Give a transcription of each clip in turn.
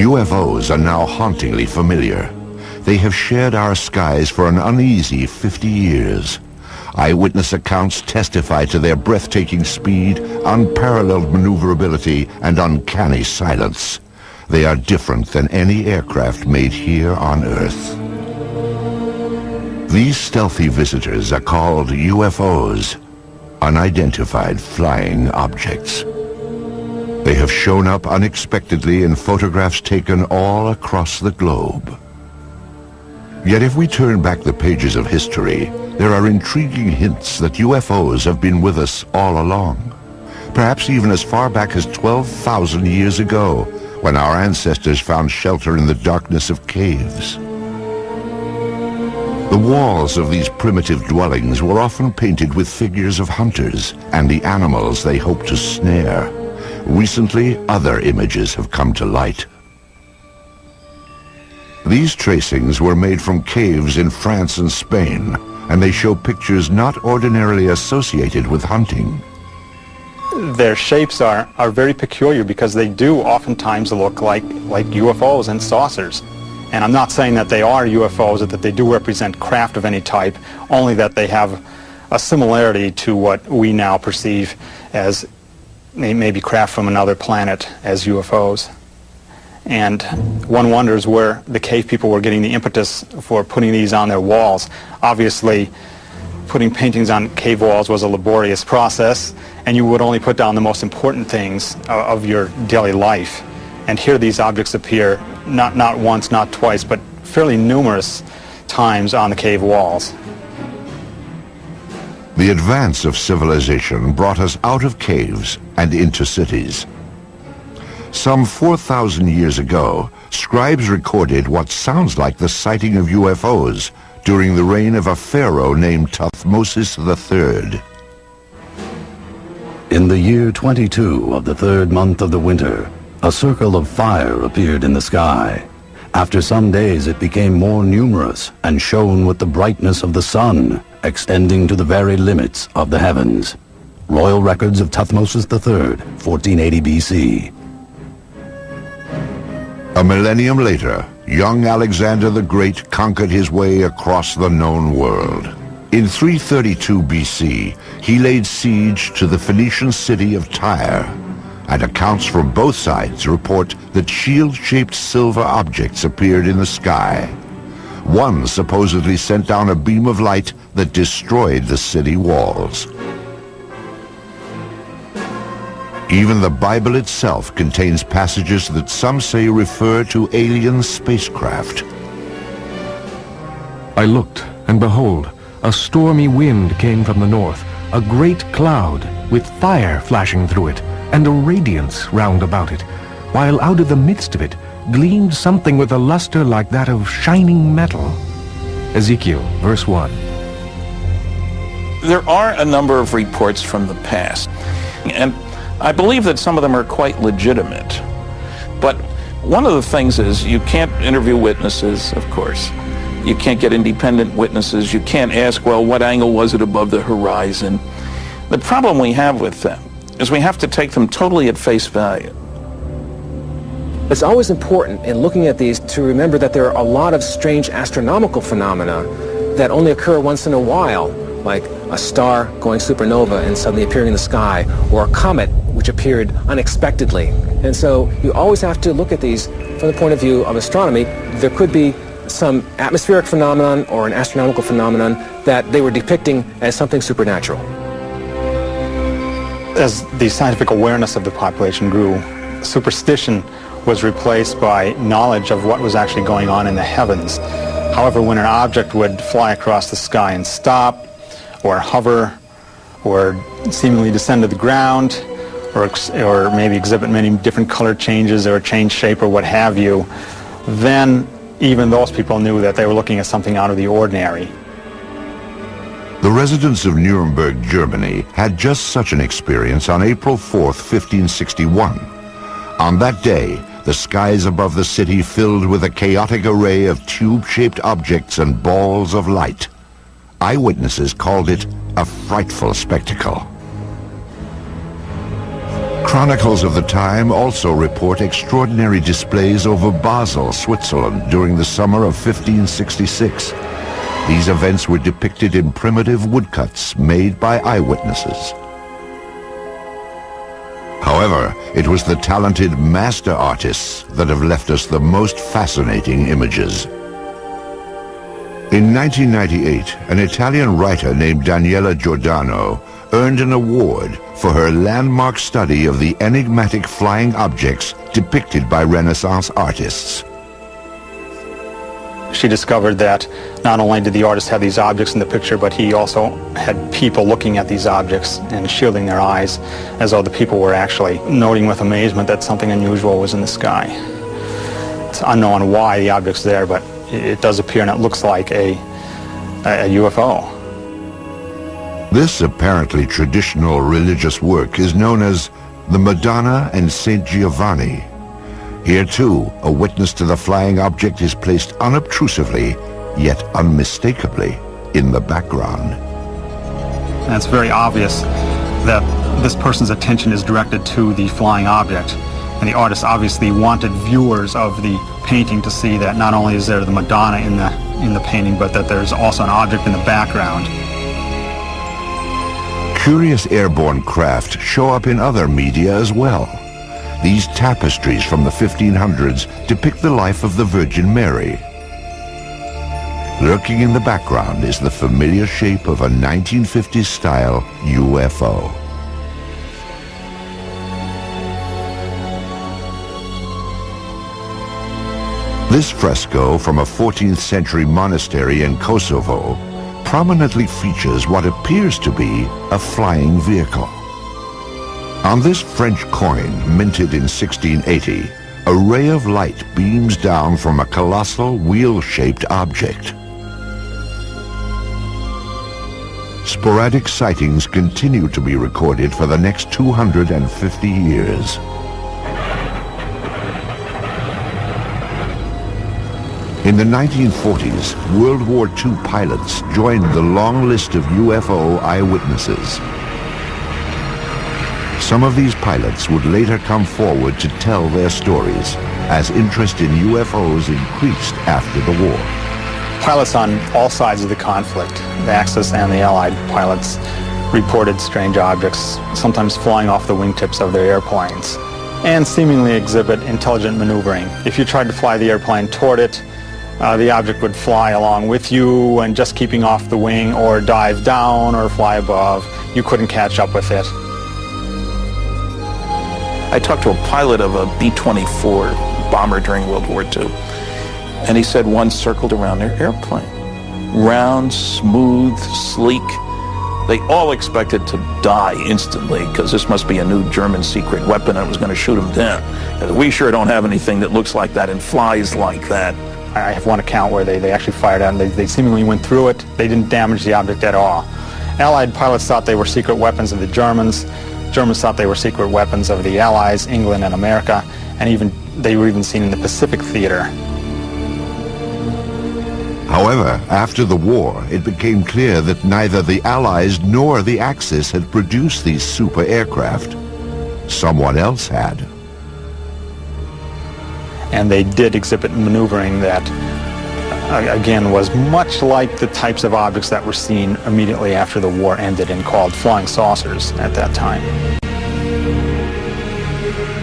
UFOs are now hauntingly familiar. They have shared our skies for an uneasy 50 years. Eyewitness accounts testify to their breathtaking speed, unparalleled maneuverability, and uncanny silence. They are different than any aircraft made here on Earth. These stealthy visitors are called UFOs, unidentified flying objects. They have shown up unexpectedly in photographs taken all across the globe. Yet if we turn back the pages of history, there are intriguing hints that UFOs have been with us all along. Perhaps even as far back as 12,000 years ago, when our ancestors found shelter in the darkness of caves. The walls of these primitive dwellings were often painted with figures of hunters and the animals they hoped to snare. Recently, other images have come to light. These tracings were made from caves in France and Spain, and they show pictures not ordinarily associated with hunting. Their shapes are very peculiar because they do oftentimes look like UFOs and saucers. And I'm not saying that they are UFOs or that they do represent craft of any type, only that they have a similarity to what we now perceive as maybe craft from another planet as UFOs. And one wonders where the cave people were getting the impetus for putting these on their walls. Obviously, putting paintings on cave walls was a laborious process, and you would only put down the most important things of your daily life. And here these objects appear not once, not twice, but fairly numerous times on the cave walls. The advance of civilization brought us out of caves and into cities. Some 4,000 years ago, scribes recorded what sounds like the sighting of UFOs during the reign of a pharaoh named Thutmose III. In the year 22 of the third month of the winter, a circle of fire appeared in the sky. After some days it became more numerous and shone with the brightness of the sun, extending to the very limits of the heavens. Royal Records of Thutmose III, 1480 BC. A millennium later, young Alexander the Great conquered his way across the known world. In 332 BC, he laid siege to the Phoenician city of Tyre, and accounts from both sides report that shield-shaped silver objects appeared in the sky. One supposedly sent down a beam of light that destroyed the city walls. Even the Bible itself contains passages that some say refer to alien spacecraft. I looked, and behold, a stormy wind came from the north, a great cloud with fire flashing through it, and a radiance round about it, while out of the midst of it gleamed something with a luster like that of shining metal. Ezekiel, verse 1. There are a number of reports from the past, and I believe that some of them are quite legitimate. But one of the things is you can't interview witnesses, of course. You can't get independent witnesses. You can't ask, well, what angle was it above the horizon? The problem we have with them is we have to take them totally at face value. It's always important in looking at these to remember that there are a lot of strange astronomical phenomena that only occur once in a while, like a star going supernova and suddenly appearing in the sky, or a comet which appeared unexpectedly. And so you always have to look at these from the point of view of astronomy. There could be some atmospheric phenomenon or an astronomical phenomenon that they were depicting as something supernatural. As the scientific awareness of the population grew, superstition was replaced by knowledge of what was actually going on in the heavens. However, when an object would fly across the sky and stop, or hover, or seemingly descend to the ground, or maybe exhibit many different color changes or change shape or what have you, then even those people knew that they were looking at something out of the ordinary. The residents of Nuremberg, Germany, had just such an experience on April 4th, 1561. On that day, the skies above the city filled with a chaotic array of tube-shaped objects and balls of light. Eyewitnesses called it a frightful spectacle. Chronicles of the time also report extraordinary displays over Basel, Switzerland during the summer of 1566. These events were depicted in primitive woodcuts made by eyewitnesses. However, it was the talented master artists that have left us the most fascinating images. In 1998, an Italian writer named Daniela Giordano earned an award for her landmark study of the enigmatic flying objects depicted by Renaissance artists. She discovered that not only did the artist have these objects in the picture, but he also had people looking at these objects and shielding their eyes, as though the people were actually noting with amazement that something unusual was in the sky. It's unknown why the object's there, but it does appear and it looks like a UFO. This apparently traditional religious work is known as the Madonna and Saint Giovanni. Here too, a witness to the flying object is placed unobtrusively, yet unmistakably, in the background. And it's very obvious that this person's attention is directed to the flying object. And the artist obviously wanted viewers of the painting to see that not only is there the Madonna in the painting, but that there's also an object in the background. Curious airborne craft show up in other media as well. These tapestries from the 1500s depict the life of the Virgin Mary. Lurking in the background is the familiar shape of a 1950s-style UFO. This fresco from a 14th century monastery in Kosovo prominently features what appears to be a flying vehicle. On this French coin, minted in 1680, a ray of light beams down from a colossal wheel-shaped object. Sporadic sightings continue to be recorded for the next 250 years. In the 1940s, World War II pilots joined the long list of UFO eyewitnesses. Some of these pilots would later come forward to tell their stories as interest in UFOs increased after the war. Pilots on all sides of the conflict, the Axis and the Allied pilots, reported strange objects, sometimes flying off the wingtips of their airplanes, and seemingly exhibit intelligent maneuvering. If you tried to fly the airplane toward it, the object would fly along with you and just keeping off the wing, or dive down or fly above. You couldn't catch up with it. I talked to a pilot of a B-24 bomber during World War II, and he said one circled around their airplane. Round, smooth, sleek. They all expected to die instantly because this must be a new German secret weapon that was going to shoot them down. We sure don't have anything that looks like that and flies like that. I have one account where they actually fired out and they seemingly went through it. They didn't damage the object at all. Allied pilots thought they were secret weapons of the Germans. Germans thought they were secret weapons of the Allies, England and America, and they were even seen in the Pacific theater. However, after the war, it became clear that neither the Allies nor the Axis had produced these super aircraft. Someone else had. And they did exhibit maneuvering that, again, was much like the types of objects that were seen immediately after the war ended and called flying saucers at that time.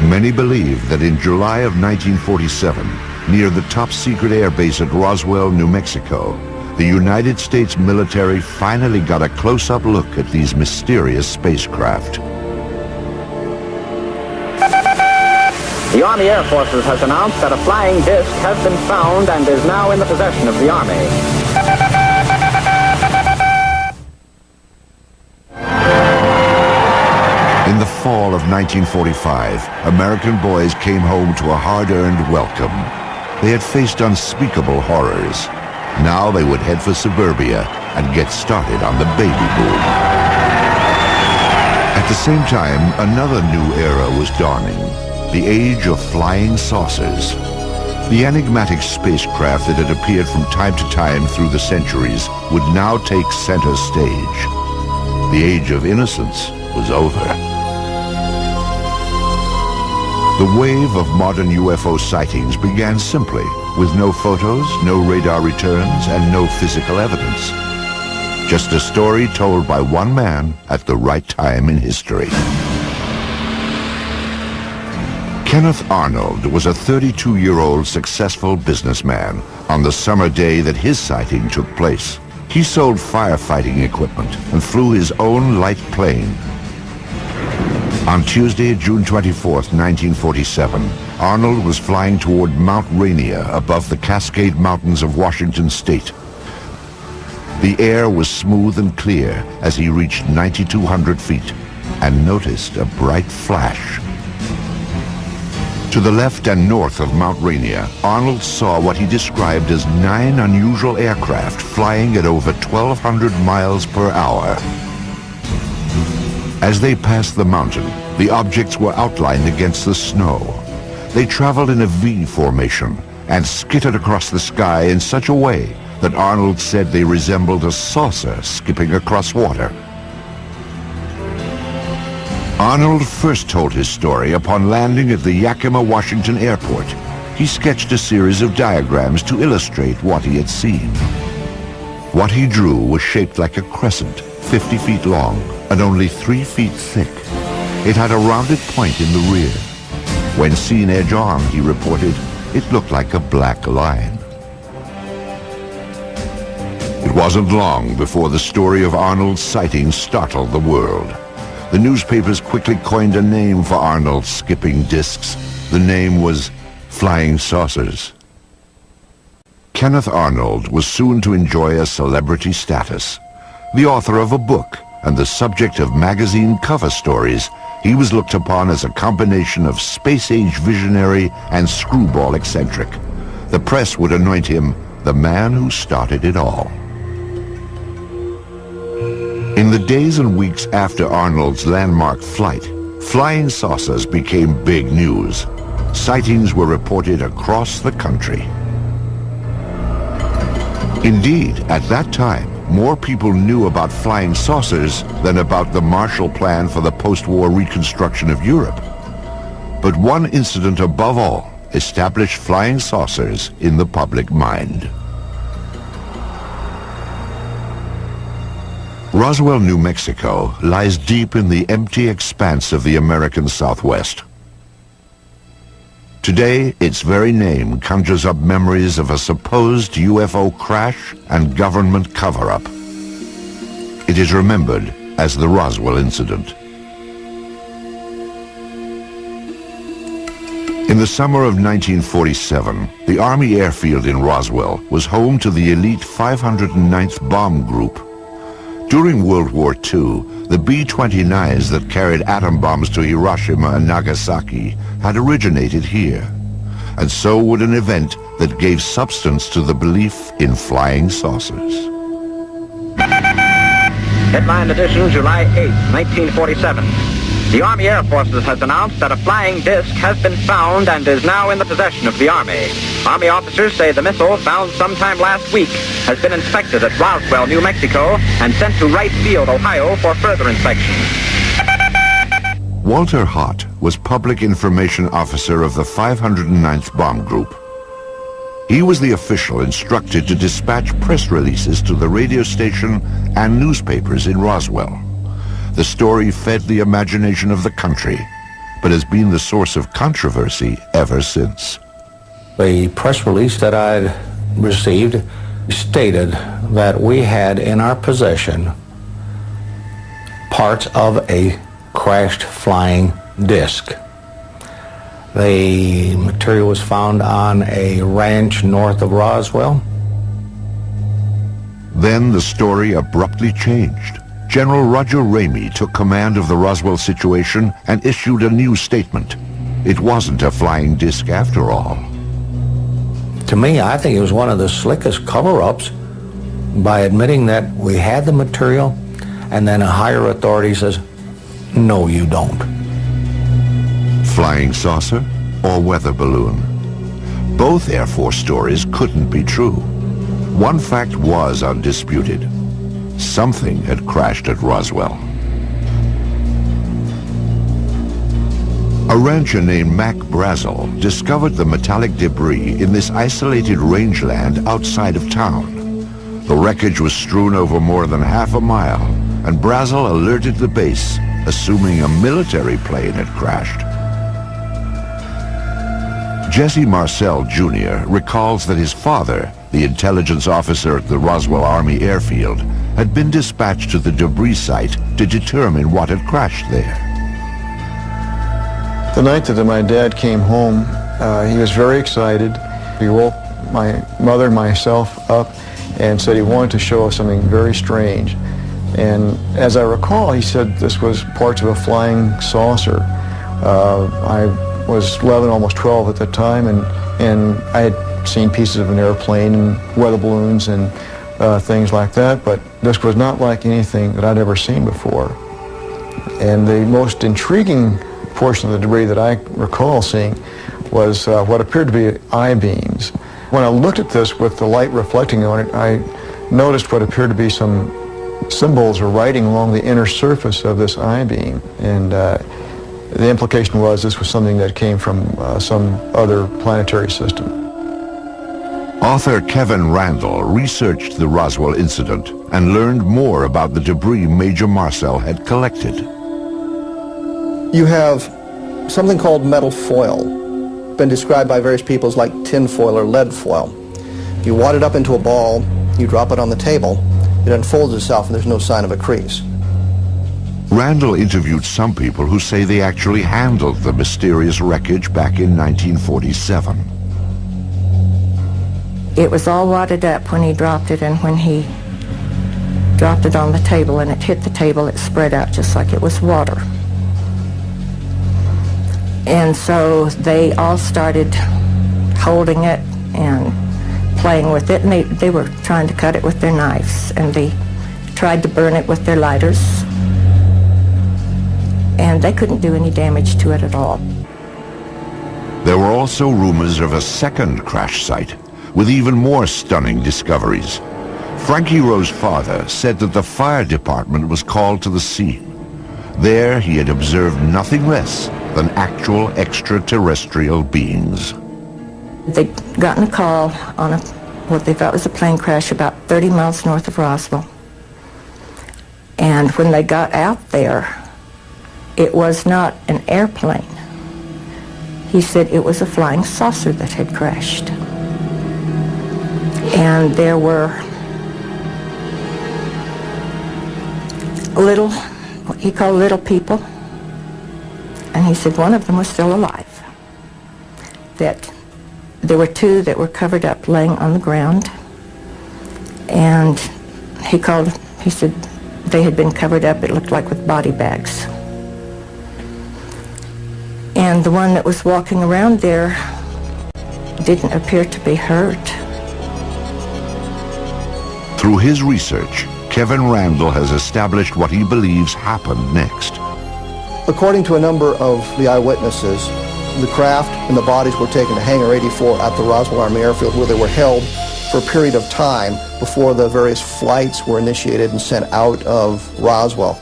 Many believe that in July of 1947, near the top-secret airbase at Roswell, New Mexico, the United States military finally got a close-up look at these mysterious spacecraft. The Army Air Forces has announced that a flying disc has been found and is now in the possession of the Army. In the fall of 1945, American boys came home to a hard-earned welcome. They had faced unspeakable horrors. Now they would head for suburbia and get started on the baby boom. At the same time, another new era was dawning. The age of flying saucers. The enigmatic spacecraft that had appeared from time to time through the centuries would now take center stage. The age of innocence was over. The wave of modern UFO sightings began simply, with no photos, no radar returns, and no physical evidence. Just a story told by one man at the right time in history. Kenneth Arnold was a 32-year-old successful businessman on the summer day that his sighting took place. He sold firefighting equipment and flew his own light plane. On Tuesday, June 24th, 1947, Arnold was flying toward Mount Rainier above the Cascade Mountains of Washington State. The air was smooth and clear as he reached 9,200 feet and noticed a bright flash. To the left and north of Mount Rainier, Arnold saw what he described as 9 unusual aircraft flying at over 1,200 miles per hour. As they passed the mountain, the objects were outlined against the snow. They traveled in a V formation and skittered across the sky in such a way that Arnold said they resembled a saucer skipping across water. Arnold first told his story upon landing at the Yakima, Washington airport. He sketched a series of diagrams to illustrate what he had seen. What he drew was shaped like a crescent, 50 feet long and only 3 feet thick. It had a rounded point in the rear. When seen edge on, he reported, it looked like a black line. It wasn't long before the story of Arnold's sighting startled the world. The newspapers quickly coined a name for Arnold's skipping discs. The name was flying saucers. Kenneth Arnold was soon to enjoy a celebrity status. The author of a book and the subject of magazine cover stories, he was looked upon as a combination of space-age visionary and screwball eccentric. The press would anoint him the man who started it all. In the days and weeks after Arnold's landmark flight, flying saucers became big news. Sightings were reported across the country. Indeed, at that time, more people knew about flying saucers than about the Marshall Plan for the post-war reconstruction of Europe. But one incident above all established flying saucers in the public mind. Roswell, New Mexico lies deep in the empty expanse of the American Southwest. Today, its very name conjures up memories of a supposed UFO crash and government cover-up. It is remembered as the Roswell incident. In the summer of 1947, the Army airfield in Roswell was home to the elite 509th Bomb Group. During World War II, the B-29s that carried atom bombs to Hiroshima and Nagasaki had originated here. And so would an event that gave substance to the belief in flying saucers. Headline edition, July 8, 1947. The Army Air Forces has announced that a flying disc has been found and is now in the possession of the Army. Army officers say the missile, found sometime last week, has been inspected at Roswell, New Mexico, and sent to Wright Field, Ohio, for further inspection. Walter Hott was Public Information Officer of the 509th Bomb Group. He was the official instructed to dispatch press releases to the radio station and newspapers in Roswell. The story fed the imagination of the country, but has been the source of controversy ever since. The press release that I received stated that we had in our possession parts of a crashed flying disc. The material was found on a ranch north of Roswell. Then the story abruptly changed. General Roger Ramey took command of the Roswell situation and issued a new statement. It wasn't a flying disc after all. To me, I think it was one of the slickest cover-ups by admitting that we had the material, and then a higher authority says, no, you don't. Flying saucer or weather balloon? Both Air Force stories couldn't be true. One fact was undisputed. Something had crashed at Roswell. A rancher named Mac Brazel discovered the metallic debris in this isolated rangeland outside of town. The wreckage was strewn over more than half a mile, and Brazel alerted the base, assuming a military plane had crashed. Jesse Marcel Jr. recalls that his father, the intelligence officer at the Roswell Army Airfield, had been dispatched to the debris site to determine what had crashed there. The night that my dad came home, he was very excited. He woke my mother and myself up and said he wanted to show us something very strange. And as I recall, he said this was parts of a flying saucer. I was 11, almost 12 at the time, and I had seen pieces of an airplane and weather balloons and things like that, but this was not like anything that I'd ever seen before. And the most intriguing portion of the debris that I recall seeing was what appeared to be I-beams. When I looked at this with the light reflecting on it, I noticed what appeared to be some symbols or writing along the inner surface of this I-beam. And the implication was this was something that came from some other planetary system. Author Kevin Randall researched the Roswell incident and learned more about the debris Major Marcel had collected. You have something called metal foil, been described by various people as like tin foil or lead foil. You wad it up into a ball, you drop it on the table, it unfolds itself and there's no sign of a crease. Randall interviewed some people who say they actually handled the mysterious wreckage back in 1947. It was all wadded up when he dropped it, and when he dropped it on the table and it hit the table, it spread out just like it was water. And so they all started holding it and playing with it, and they were trying to cut it with their knives, and they tried to burn it with their lighters, and they couldn't do any damage to it at all. There were also rumors of a second crash site with even more stunning discoveries. Frankie Rowe's father said that the fire department was called to the scene. There he had observed nothing less than actual extraterrestrial beings. They'd gotten a call on what they thought was a plane crash about 30 miles north of Roswell. And when they got out there, it was not an airplane. He said it was a flying saucer that had crashed. And there were little, what he called little people, and he said one of them was still alive. That there were two that were covered up laying on the ground, and he said they had been covered up, it looked like with body bags. And the one that was walking around there didn't appear to be hurt. Through his research, Kevin Randall has established what he believes happened next. According to a number of the eyewitnesses, the craft and the bodies were taken to Hangar 84 at the Roswell Army Airfield, where they were held for a period of time before the various flights were initiated and sent out of Roswell.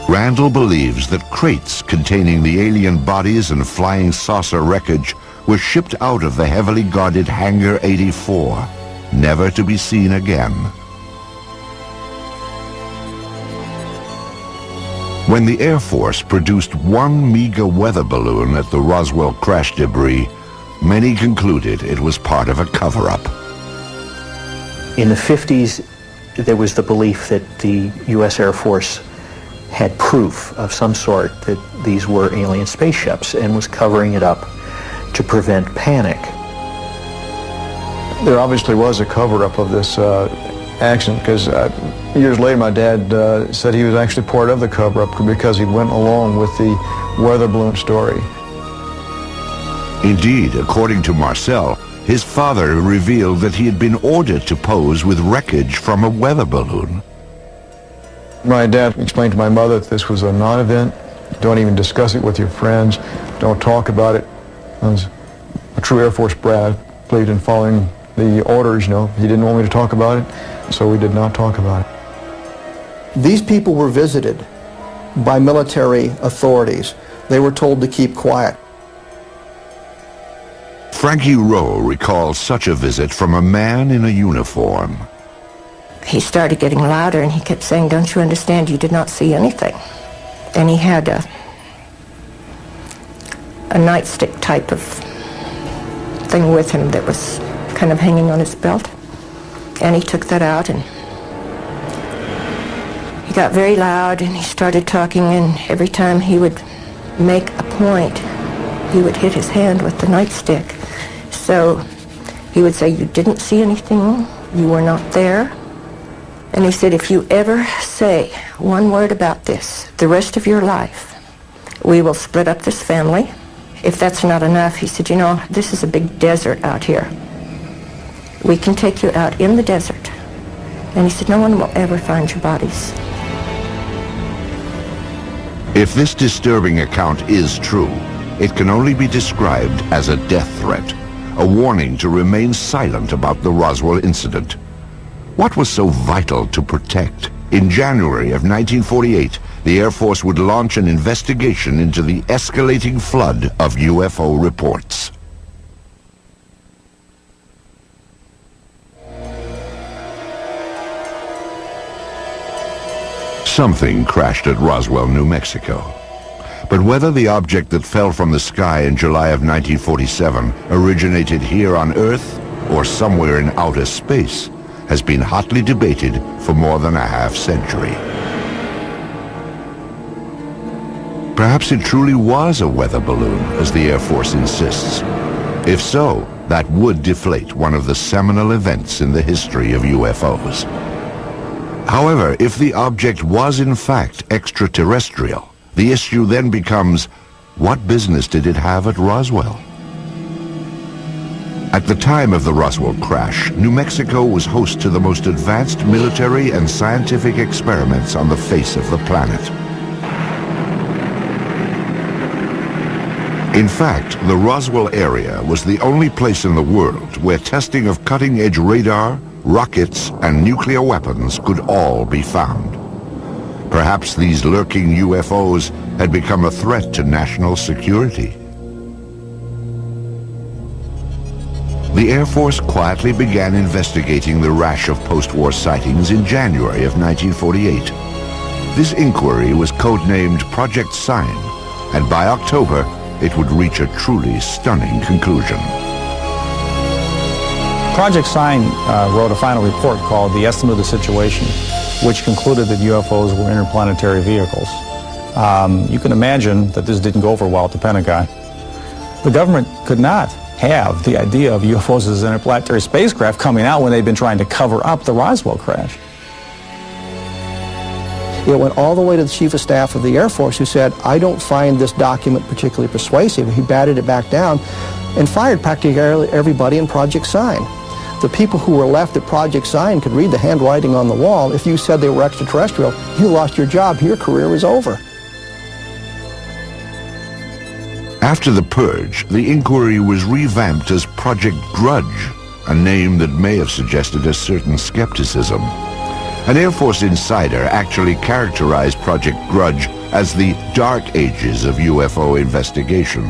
Randall believes that crates containing the alien bodies and flying saucer wreckage were shipped out of the heavily guarded Hangar 84, never to be seen again. When the Air Force produced one meager weather balloon at the Roswell crash debris, many concluded it was part of a cover-up. In the 50s, there was the belief that the U.S. Air Force had proof of some sort that these were alien spaceships and was covering it up to prevent panic. There obviously was a cover-up of this accident, because years later my dad said he was actually part of the cover-up because he went along with the weather balloon story. Indeed, according to Marcel, his father revealed that he had been ordered to pose with wreckage from a weather balloon. My dad explained to my mother that this was a non-event. Don't even discuss it with your friends. Don't talk about it. I was a true Air Force brat. Believed in following the orders, you know. He didn't want me to talk about it, so we did not talk about it. These people were visited by military authorities They were told to keep quiet. Frankie Rowe recalls such a visit from a man in a uniform. He started getting louder and he kept saying, "Don't you understand? You did not see anything." And he had a nightstick type of thing with him that was kind of hanging on his belt. And he took that out and he got very loud and he started talking, and every time he would make a point, he would hit his hand with the nightstick. So he would say, "You didn't see anything, you were not there." And he said, "If you ever say one word about this the rest of your life, we will split up this family. If that's not enough," he said, "you know, this is a big desert out here. We can take you out in the desert." And he said, "No one will ever find your bodies." If this disturbing account is true, it can only be described as a death threat, a warning to remain silent about the Roswell incident. What was so vital to protect? In January of 1948, the Air Force would launch an investigation into the escalating flood of UFO reports. Something crashed at Roswell, New Mexico. But whether the object that fell from the sky in July of 1947 originated here on Earth or somewhere in outer space has been hotly debated for more than a half-century. Perhaps it truly was a weather balloon, as the Air Force insists. If so, that would deflate one of the seminal events in the history of UFOs. However, if the object was in fact extraterrestrial, the issue then becomes, what business did it have at Roswell? At the time of the Roswell crash, New Mexico was host to the most advanced military and scientific experiments on the face of the planet. In fact, the Roswell area was the only place in the world where testing of cutting-edge radar, rockets, and nuclear weapons could all be found. Perhaps these lurking UFOs had become a threat to national security. The Air Force quietly began investigating the rash of post-war sightings in January of 1948. This inquiry was codenamed Project Sign, and by October, it would reach a truly stunning conclusion. Project Sign wrote a final report called The Estimate of the Situation, which concluded that UFOs were interplanetary vehicles. You can imagine that this didn't go over well at the Pentagon. The government could not have the idea of UFOs as interplanetary spacecraft coming out when they've been trying to cover up the Roswell crash. It went all the way to the Chief of Staff of the Air Force, who said, "I don't find this document particularly persuasive." He batted it back down and fired practically everybody in Project Sign. The people who were left at Project Sign could read the handwriting on the wall. If you said they were extraterrestrial, you lost your job. Your career was over. After the purge, the inquiry was revamped as Project Grudge, a name that may have suggested a certain skepticism. An Air Force insider actually characterized Project Grudge as the dark ages of UFO investigation.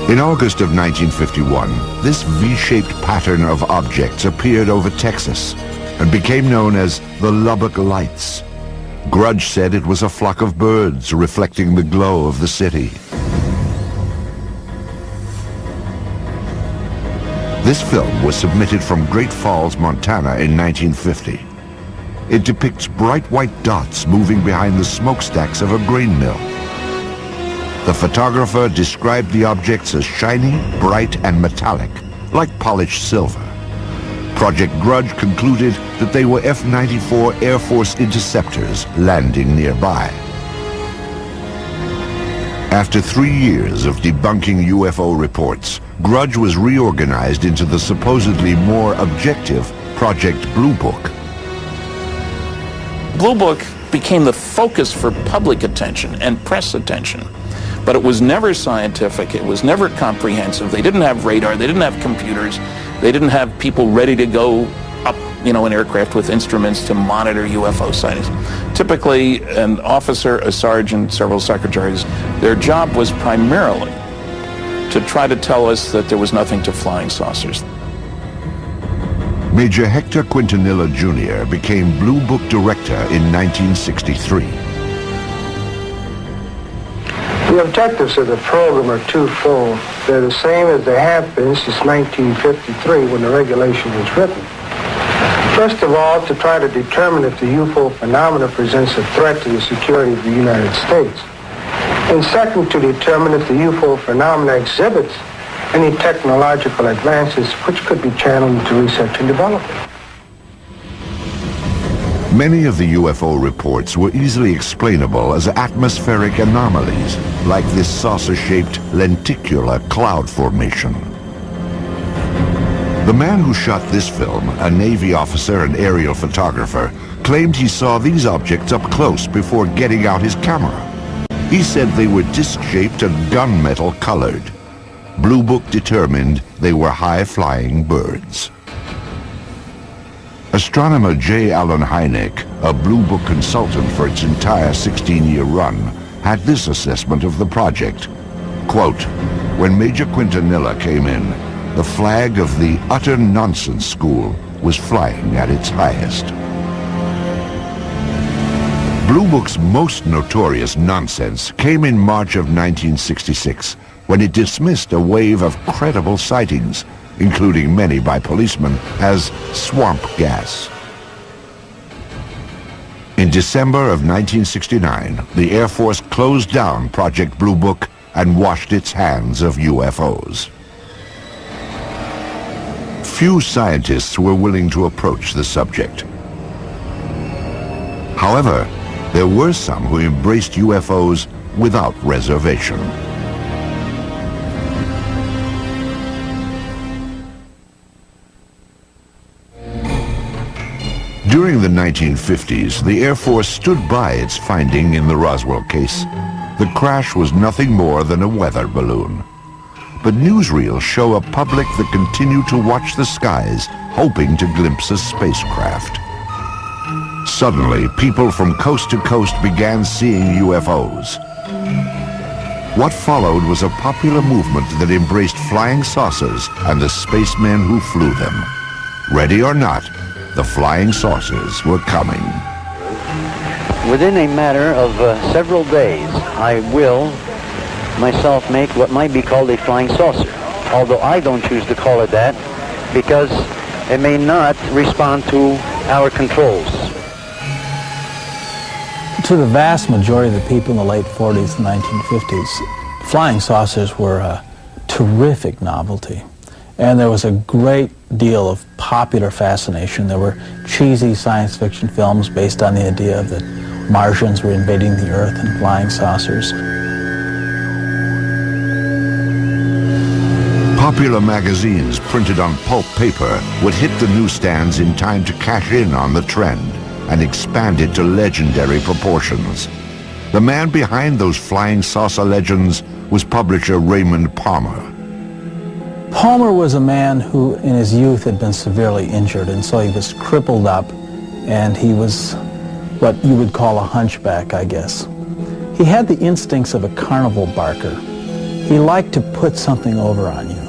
In August of 1951, this V-shaped pattern of objects appeared over Texas and became known as the Lubbock Lights. Grudge said it was a flock of birds reflecting the glow of the city. This film was submitted from Great Falls, Montana in 1950. It depicts bright white dots moving behind the smokestacks of a grain mill. The photographer described the objects as shiny, bright, and metallic, like polished silver. Project Grudge concluded that they were F-94 Air Force interceptors landing nearby. After 3 years of debunking UFO reports, Grudge was reorganized into the supposedly more objective Project Blue Book. Blue Book became the focus for public attention and press attention. But it was never scientific, it was never comprehensive. They didn't have radar, they didn't have computers, they didn't have people ready to go up, in aircraft with instruments to monitor UFO sightings. Typically, an officer, a sergeant, several secretaries, their job was primarily to try to tell us that there was nothing to flying saucers. Major Hector Quintanilla Jr. became Blue Book director in 1963. The objectives of the program are twofold. They're the same as they have been since 1953 when the regulation was written. First of all, to try to determine if the UFO phenomena presents a threat to the security of the United States. And second, to determine if the UFO phenomena exhibits any technological advances which could be channeled into research and development. Many of the UFO reports were easily explainable as atmospheric anomalies, like this saucer-shaped lenticular cloud formation. The man who shot this film, a Navy officer and aerial photographer, claimed he saw these objects up close before getting out his camera. He said they were disc-shaped and gunmetal colored. Blue Book determined they were high-flying birds. Astronomer J. Allen Hynek, a Blue Book consultant for its entire 16-year run, had this assessment of the project. Quote, "When Major Quintanilla came in, the flag of the utter nonsense school was flying at its highest." Blue Book's most notorious nonsense came in March of 1966, when it dismissed a wave of credible sightings, including many by policemen, as swamp gas. In December of 1969, the Air Force closed down Project Blue Book and washed its hands of UFOs. Few scientists were willing to approach the subject. However, there were some who embraced UFOs without reservation. During the 1950s, the Air Force stood by its finding in the Roswell case. The crash was nothing more than a weather balloon. But newsreels show a public that continue to watch the skies, hoping to glimpse a spacecraft. Suddenly, people from coast to coast began seeing UFOs. What followed was a popular movement that embraced flying saucers and the spacemen who flew them. Ready or not, the flying saucers were coming. Within a matter of several days, I will myself make what might be called a flying saucer, although I don't choose to call it that because it may not respond to our controls. To the vast majority of the people in the late 40s and 1950s, flying saucers were a terrific novelty. And there was a great deal of popular fascination. There were cheesy science fiction films based on the idea that Martians were invading the Earth in flying saucers. Popular magazines printed on pulp paper would hit the newsstands in time to cash in on the trend and expand it to legendary proportions. The man behind those flying saucer legends was publisher Raymond Palmer. Palmer was a man who in his youth had been severely injured, and so he was crippled up, and he was what you would call a hunchback, I guess. He had the instincts of a carnival barker. He liked to put something over on you.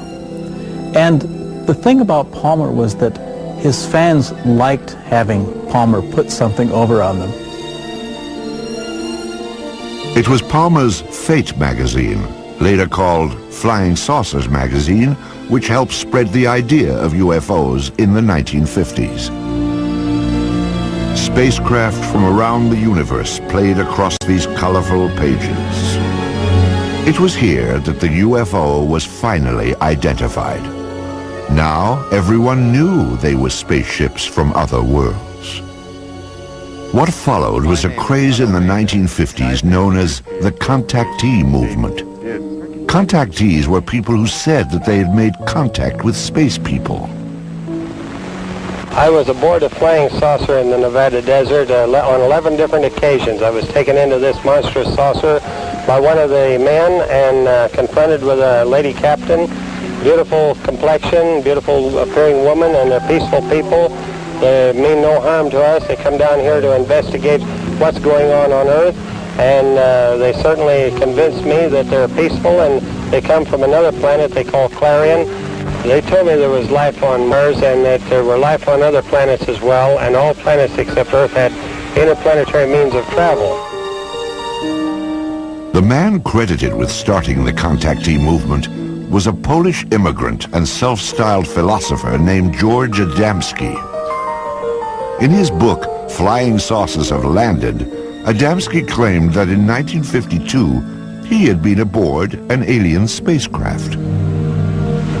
And the thing about Palmer was that his fans liked having Palmer put something over on them. It was Palmer's Fate magazine, later called Flying Saucers magazine, which helped spread the idea of UFOs in the 1950s. Spacecraft from around the universe played across these colorful pages. It was here that the UFO was finally identified. Now everyone knew they were spaceships from other worlds. What followed was a craze in the 1950s known as the contactee movement. Contactees were people who said that they had made contact with space people. I was aboard a flying saucer in the Nevada desert on 11 different occasions. I was taken into this monstrous saucer by one of the men and confronted with a lady captain. Beautiful complexion, beautiful appearing woman, and they're peaceful people. They mean no harm to us. They come down here to investigate what's going on Earth, and they certainly convinced me that they're peaceful and they come from another planet they call Clarion. They told me there was life on Mars and that there were life on other planets as well, and all planets except Earth had interplanetary means of travel. The man credited with starting the contactee movement was a Polish immigrant and self-styled philosopher named George Adamski. In his book, Flying Saucers Have Landed, Adamski claimed that in 1952 he had been aboard an alien spacecraft.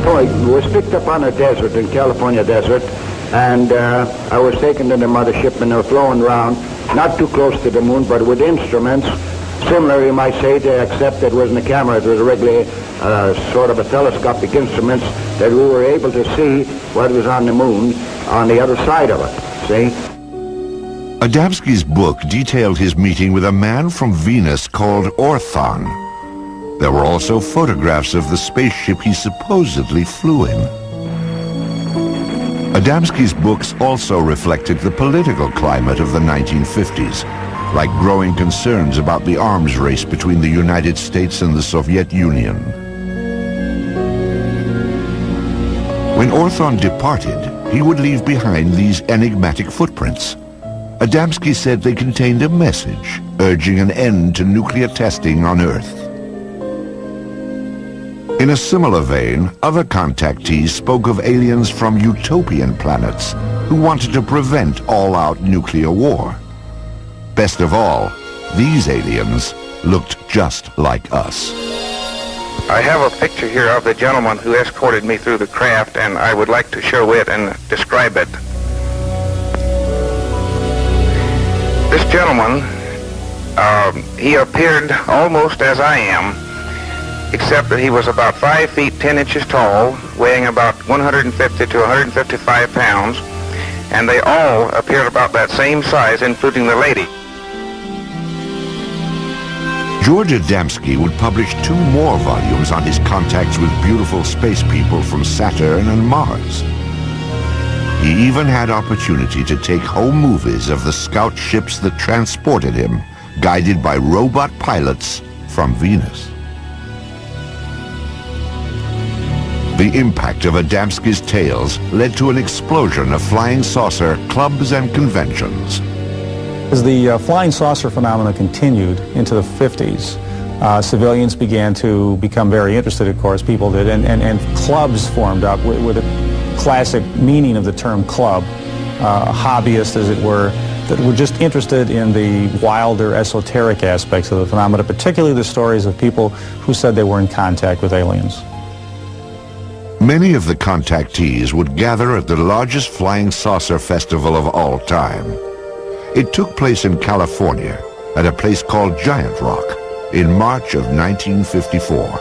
I was picked up on a desert, in California desert, and I was taken to the mothership and they were flown around, not too close to the moon, but with instruments, similar, you might say, except it wasn't a camera, it was regularly sort of a telescopic instruments that we were able to see what was on the moon on the other side of it, see? Adamski's book detailed his meeting with a man from Venus called Orthon. There were also photographs of the spaceship he supposedly flew in. Adamski's books also reflected the political climate of the 1950s, like growing concerns about the arms race between the United States and the Soviet Union. When Orthon departed, he would leave behind these enigmatic footprints. Adamski said they contained a message urging an end to nuclear testing on Earth. In a similar vein, other contactees spoke of aliens from utopian planets who wanted to prevent all-out nuclear war. Best of all, these aliens looked just like us. I have a picture here of the gentleman who escorted me through the craft, and I would like to show it and describe it. This gentleman, he appeared almost as I am, except that he was about 5 feet 10 inches tall, weighing about 150 to 155 pounds, and they all appeared about that same size, including the lady. George Adamski would publish 2 more volumes on his contacts with beautiful space people from Saturn and Mars. He even had opportunity to take home movies of the scout ships that transported him, guided by robot pilots from Venus. The impact of Adamski's tales led to an explosion of flying saucer clubs and conventions. As the flying saucer phenomena continued into the 50s, civilians began to become very interested, of course, people did, and clubs formed up with a classic meaning of the term club, hobbyists, as it were, that were just interested in the wilder, esoteric aspects of the phenomena, particularly the stories of people who said they were in contact with aliens. Many of the contactees would gather at the largest flying saucer festival of all time. It took place in California at a place called Giant Rock in March of 1954.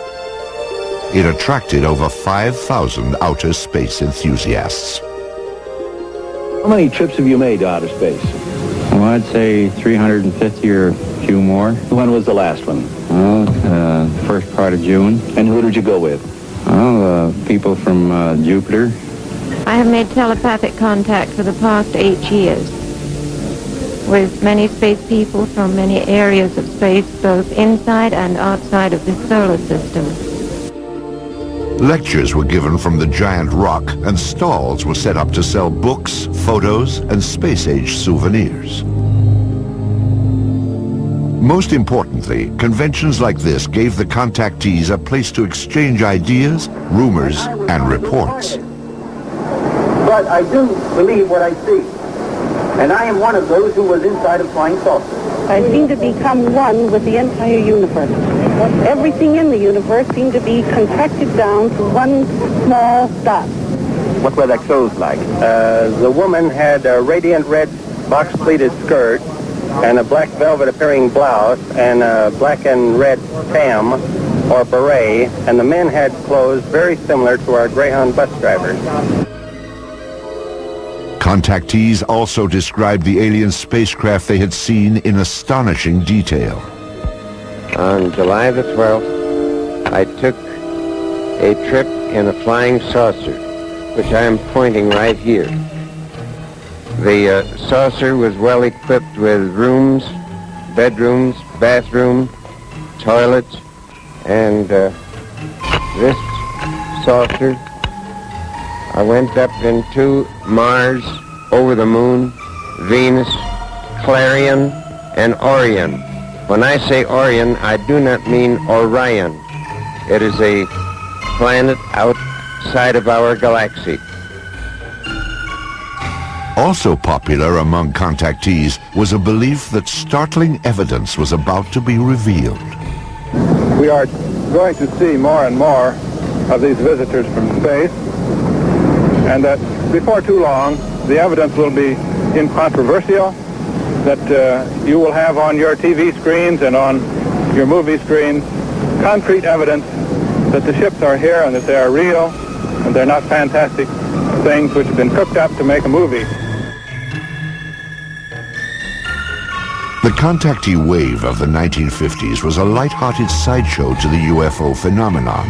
It attracted over 5,000 outer space enthusiasts. How many trips have you made to outer space? Well, I'd say 350 or a few more. When was the last one? Well, first part of June. And who did you go with? Well, people from Jupiter. I have made telepathic contact for the past 8 years with many space people from many areas of space, both inside and outside of the solar system. Lectures were given from the Giant Rock, and stalls were set up to sell books, photos, and space-age souvenirs. Most importantly, conventions like this gave the contactees a place to exchange ideas, rumors, and reports. But I do believe what I see. And I am one of those who was inside a flying saucer. I seem to become one with the entire universe. Everything in the universe seemed to be contracted down to one small dot. What were their clothes like? The woman had a radiant red box-pleated skirt and a black velvet appearing blouse and a black and red tam or beret, and the men had clothes very similar to our Greyhound bus drivers. Contactees also described the alien spacecraft they had seen in astonishing detail. On July the 12th, I took a trip in a flying saucer, which I am pointing right here. The saucer was well equipped with rooms bedrooms, bathroom, toilets, and this saucer, I went up into Mars, over the moon, Venus, Clarion, and Orion. When I say Orion, I do not mean Orion. It is a planet outside of our galaxy. Also popular among contactees was a belief that startling evidence was about to be revealed. We are going to see more and more of these visitors from space, and that before too long, the evidence will be incontrovertible, that you will have on your TV screens and on your movie screens concrete evidence that the ships are here and that they are real and they're not fantastic things which have been cooked up to make a movie. The contactee wave of the 1950s was a light-hearted sideshow to the UFO phenomenon.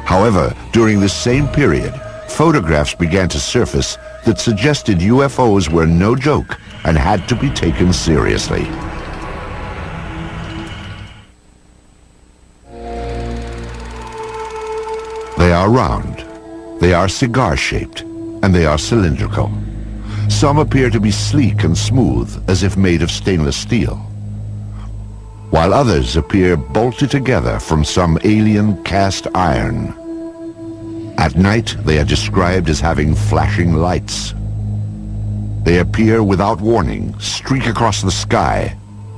However, during this same period, photographs began to surface that suggested UFOs were no joke and had to be taken seriously. They are round, they are cigar-shaped, and they are cylindrical. Some appear to be sleek and smooth, as if made of stainless steel, while others appear bolted together from some alien cast iron. At night, they are described as having flashing lights. They appear without warning, streak across the sky,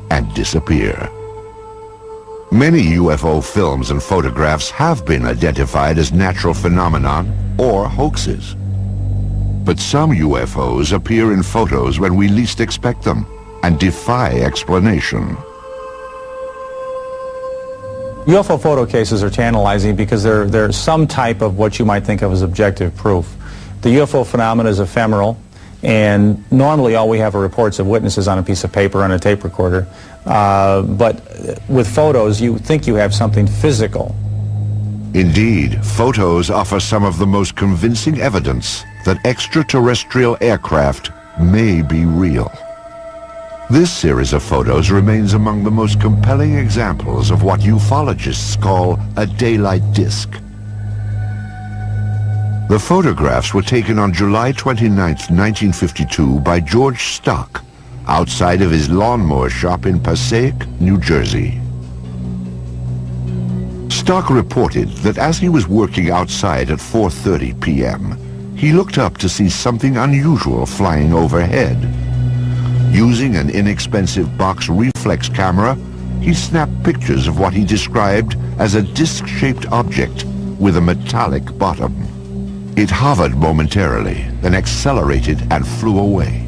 and disappear. Many UFO films and photographs have been identified as natural phenomenon or hoaxes. But some UFOs appear in photos when we least expect them and defy explanation. UFO photo cases are tantalizing because they're some type of what you might think of as objective proof. The UFO phenomenon is ephemeral, and normally all we have are reports of witnesses on a piece of paper on a tape recorder. But with photos, you think you have something physical. Indeed, photos offer some of the most convincing evidence that extraterrestrial aircraft may be real. This series of photos remains among the most compelling examples of what ufologists call a daylight disk. The photographs were taken on July 29, 1952 by George Stock, outside of his lawnmower shop in Passaic, New Jersey. Stock reported that as he was working outside at 4:30 p.m., he looked up to see something unusual flying overhead. Using an inexpensive box reflex camera, he snapped pictures of what he described as a disc-shaped object with a metallic bottom. It hovered momentarily, then accelerated and flew away.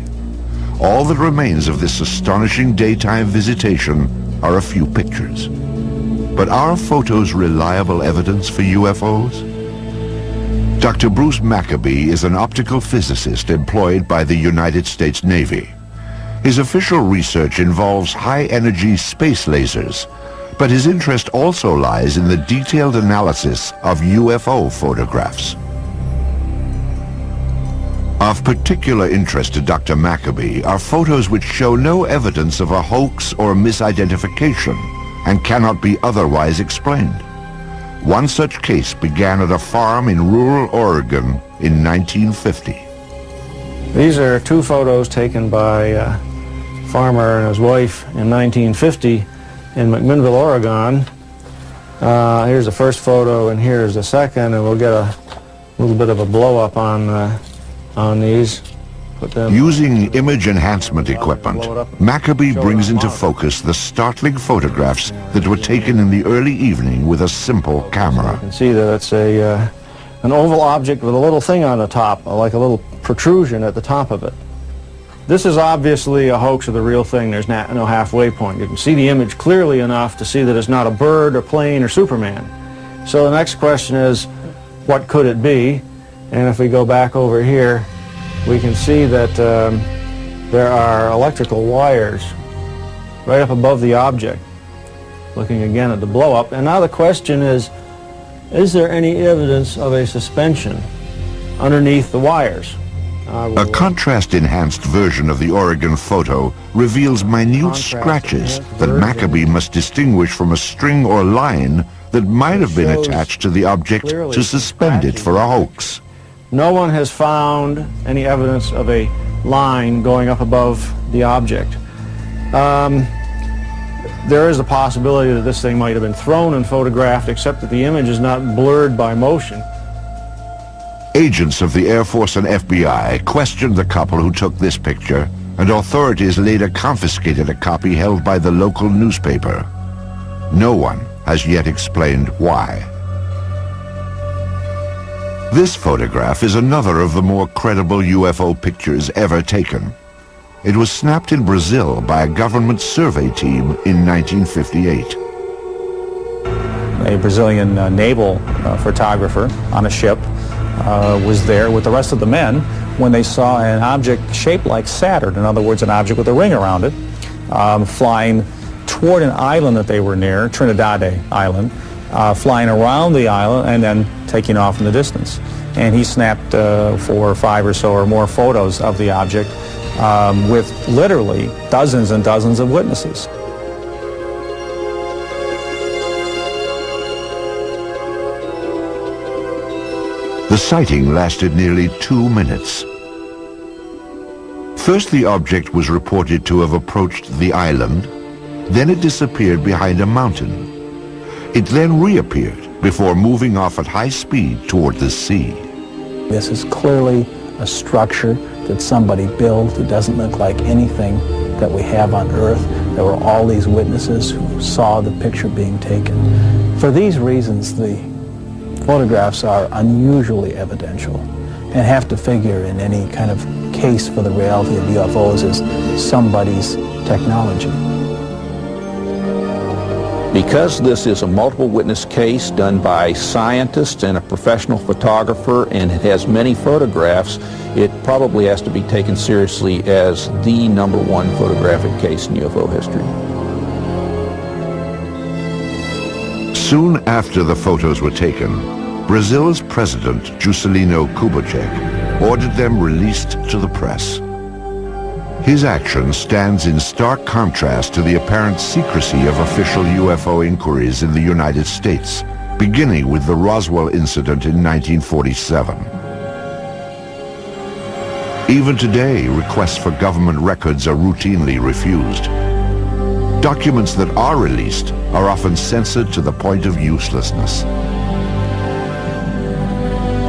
All that remains of this astonishing daytime visitation are a few pictures. But are photos reliable evidence for UFOs? Dr. Bruce Maccabee is an optical physicist employed by the United States Navy. His official research involves high-energy space lasers, but his interest also lies in the detailed analysis of UFO photographs. Of particular interest to Dr. Maccabee are photos which show no evidence of a hoax or misidentification and cannot be otherwise explained. One such case began at a farm in rural Oregon in 1950. These are two photos taken by a farmer and his wife in 1950 in McMinnville, Oregon. Here's the first photo and here's the second, and we'll get a little bit of a blow-up on these. Using image enhancement equipment, Maccabee brings into focus the startling photographs that were taken in the early evening with a simple camera. You can see that it's an oval object with a little thing on the top, like a little protrusion at the top of it. This is obviously a hoax of the real thing. There's no halfway point. You can see the image clearly enough to see that it's not a bird or plane or Superman. So the next question is, what could it be? And if we go back over here, we can see that there are electrical wires right up above the object, looking again at the blow-up. And now the question is there any evidence of a suspension underneath the wires? A contrast-enhanced version of the Oregon photo reveals minute scratches that Maccabee must distinguish from a string or line that might have been attached to the object to suspend it for a hoax. No one has found any evidence of a line going up above the object. There is a possibility that this thing might have been thrown and photographed, except that the image is not blurred by motion. Agents of the Air Force and FBI questioned the couple who took this picture, and authorities later confiscated a copy held by the local newspaper. No one has yet explained why. This photograph is another of the more credible UFO pictures ever taken. It was snapped in Brazil by a government survey team in 1958. A Brazilian naval photographer on a ship was there with the rest of the men when they saw an object shaped like Saturn, in other words, an object with a ring around it, flying toward an island that they were near, Trinidad Island, flying around the island and then taking off in the distance. And he snapped 4 or 5 or so or more photos of the object with literally dozens and dozens of witnesses. The sighting lasted nearly 2 minutes. First, the object was reported to have approached the island, then it disappeared behind a mountain. It then reappeared before moving off at high speed toward the sea. This is clearly a structure that somebody built. It doesn't look like anything that we have on Earth. There were all these witnesses who saw the picture being taken. For these reasons, the photographs are unusually evidential and have to figure in any kind of case for the reality of UFOs as somebody's technology. Because this is a multiple witness case done by scientists and a professional photographer, and it has many photographs, it probably has to be taken seriously as the #1 photographic case in UFO history. Soon after the photos were taken, Brazil's president, Juscelino Kubitschek, ordered them released to the press. His action stands in stark contrast to the apparent secrecy of official UFO inquiries in the United States, beginning with the Roswell incident in 1947. Even today, requests for government records are routinely refused. Documents that are released are often censored to the point of uselessness.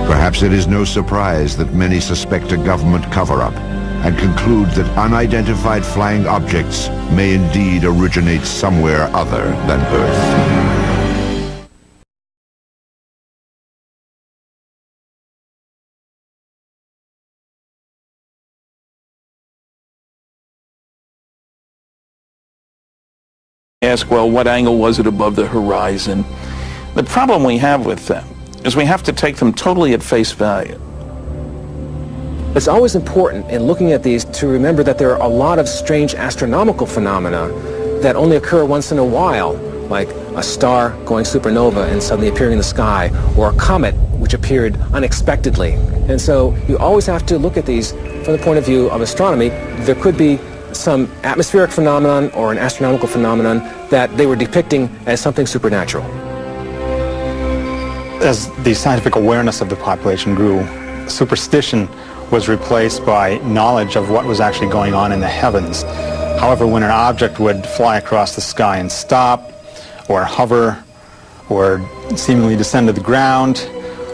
Perhaps it is no surprise that many suspect a government cover-up and conclude that unidentified flying objects may indeed originate somewhere other than Earth. Ask, well, what angle was it above the horizon? The problem we have with them is we have to take them totally at face value. It's always important in looking at these to remember that there are a lot of strange astronomical phenomena that only occur once in a while, like a star going supernova and suddenly appearing in the sky, or a comet which appeared unexpectedly. And so you always have to look at these from the point of view of astronomy. There could be some atmospheric phenomenon or an astronomical phenomenon that they were depicting as something supernatural. As the scientific awareness of the population grew, superstition was replaced by knowledge of what was actually going on in the heavens. However, when an object would fly across the sky and stop, or hover, or seemingly descend to the ground,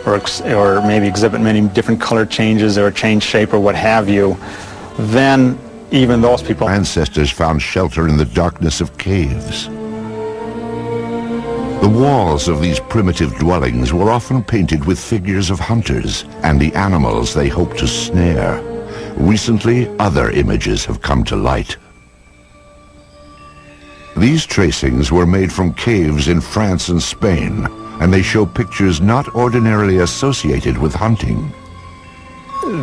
or maybe exhibit many different color changes or change shape or what have you, then even those people... Ancestors found shelter in the darkness of caves. The walls of these primitive dwellings were often painted with figures of hunters and the animals they hoped to snare. Recently, other images have come to light. These tracings were made from caves in France and Spain, and they show pictures not ordinarily associated with hunting.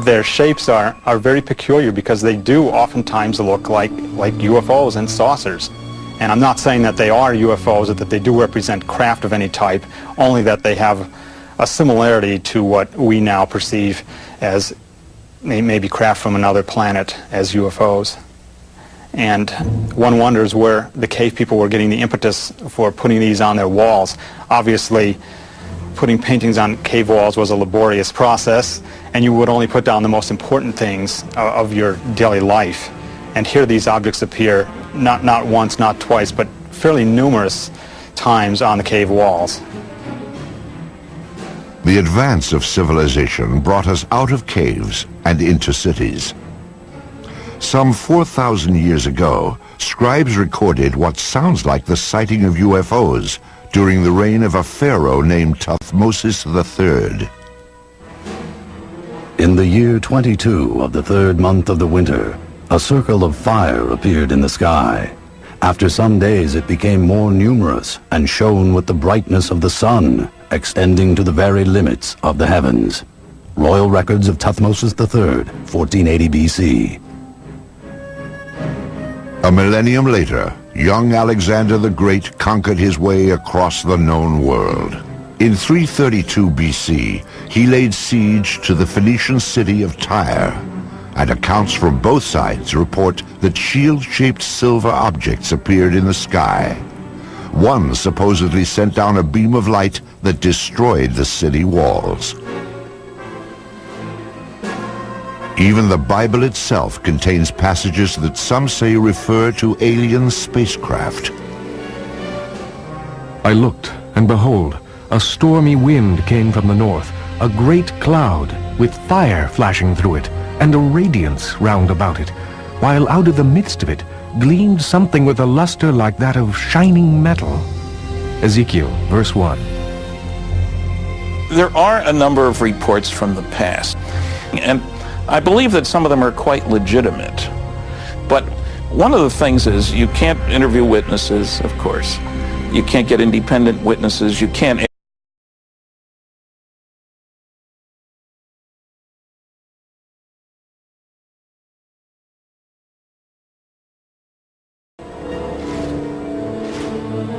Their shapes are very peculiar because they do oftentimes look like UFOs and saucers. And I'm not saying that they are UFOs or that they do represent craft of any type, only that they have a similarity to what we now perceive as maybe craft from another planet as UFOs. And one wonders where the cave people were getting the impetus for putting these on their walls. Obviously, putting paintings on cave walls was a laborious process, and you would only put down the most important things of your daily life. And here these objects appear not once, not twice, but fairly numerous times on the cave walls. The advance of civilization brought us out of caves and into cities. Some 4,000 years ago, scribes recorded what sounds like the sighting of UFOs during the reign of a pharaoh named Thutmose III. In the year 22 of the third month of the winter, a circle of fire appeared in the sky. After some days it became more numerous and shone with the brightness of the sun, extending to the very limits of the heavens. Royal Records of Thutmose III, 1480 BC. A millennium later, young Alexander the Great conquered his way across the known world. In 332 BC, he laid siege to the Phoenician city of Tyre, and accounts from both sides report that shield-shaped silver objects appeared in the sky. One supposedly sent down a beam of light that destroyed the city walls. Even the Bible itself contains passages that some say refer to alien spacecraft. I looked, and behold, a stormy wind came from the north, a great cloud with fire flashing through it, and a radiance round about it, while out of the midst of it gleamed something with a luster like that of shining metal. Ezekiel, verse 1. There are a number of reports from the past, and I believe that some of them are quite legitimate. But one of the things is you can't interview witnesses, of course. You can't get independent witnesses. You can't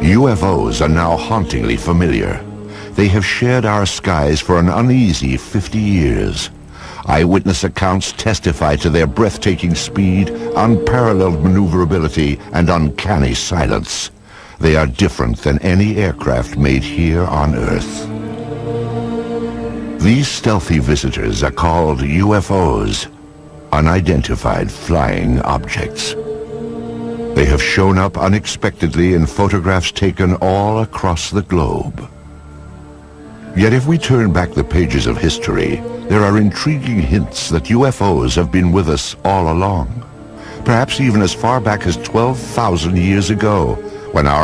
UFOs are now hauntingly familiar. They have shared our skies for an uneasy 50 years. Eyewitness accounts testify to their breathtaking speed, unparalleled maneuverability, and uncanny silence. They are different than any aircraft made here on Earth. These stealthy visitors are called UFOs, unidentified flying objects. They have shown up unexpectedly in photographs taken all across the globe. Yet if we turn back the pages of history, there are intriguing hints that UFOs have been with us all along. Perhaps even as far back as 12,000 years ago, when our